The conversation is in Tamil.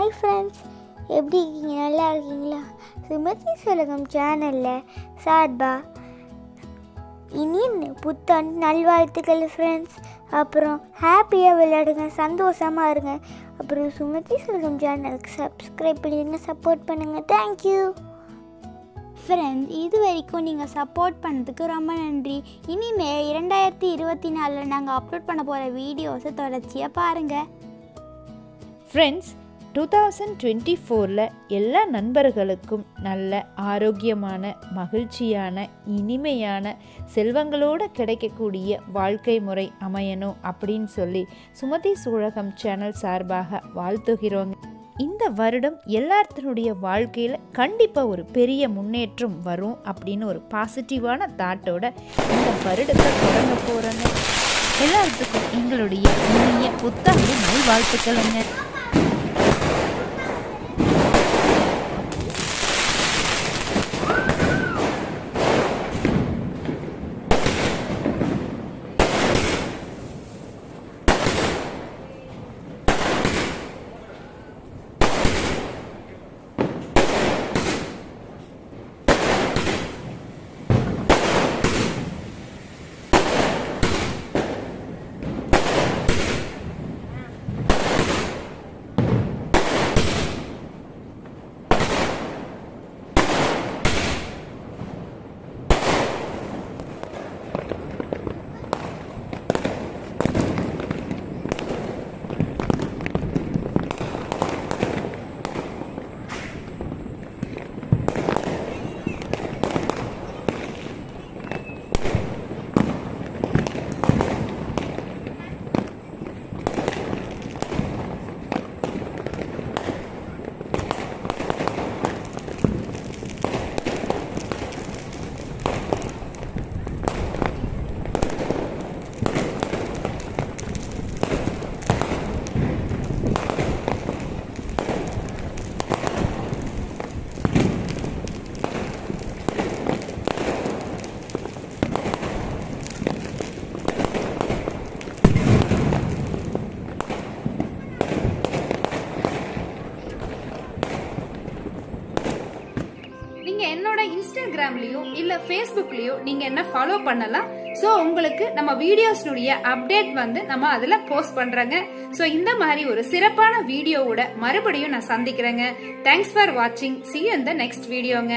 ஹாய் ஃப்ரெண்ட்ஸ், எப்படி இருக்கீங்க? நல்லா இருக்கீங்களா? சுமதி சுலகம் சேனலில் சார்பா இனி புத்தாண்டு நல்வாழ்த்துக்கள் ஃப்ரெண்ட்ஸ். அப்புறம் ஹாப்பியாக விளையாடுங்க, சந்தோஷமாக இருங்க. அப்புறம் சுமதி சுலகம் சேனலுக்கு சப்ஸ்கிரைப் பண்ணிடுங்க, சப்போர்ட் பண்ணுங்கள். Thank you friends. இது வரைக்கும் நீங்கள் சப்போர்ட் பண்ணதுக்கு ரொம்ப நன்றி. இனிமேல் 2024 நாங்கள் அப்லோட் பண்ண போகிற வீடியோஸை தொடர்ச்சியாக பாருங்கள் ஃப்ரெண்ட்ஸ். 2024 எல்லா நண்பர்களுக்கும் நல்ல ஆரோக்கியமான, மகிழ்ச்சியான, இனிமையான, செல்வங்களோடு கிடைக்கக்கூடிய வாழ்க்கை முறை அமையணும் அப்படின்னு சொல்லி சுமதி சுலகம் சேனல் சார்பாக வாழ்த்துகிறோங்க. இந்த வருடம் எல்லாத்தினுடைய வாழ்க்கையில் கண்டிப்பாக ஒரு பெரிய முன்னேற்றம் வரும் அப்படின்னு ஒரு பாசிட்டிவான தாட்டோட இந்த வருடத்தை தொடங்க போகிறோங்க. எல்லாத்துக்கும் எங்களுடைய இனிய புத்தாண்டு நல்வாழ்த்துக்களுங்க. என்னோட இன்ஸ்டாகிராம்லயோ இல்ல ஃபேஸ்புக்லயோ நீங்க என்ன ஃபாலோ பண்ணலாம். சோ உங்களுக்கு நம்ம வீடியோஸ்னுடைய அப்டேட் நம்ம அதுல போஸ்ட் பண்றோங்க. சோ இந்த மாதிரி ஒரு சிறப்பான வீடியோவோட மறுபடியும் நான் சந்திக்கிறேங்க. தேங்க்ஸ் ஃபார் வாட்சிங். See you in the next வீடியோங்க.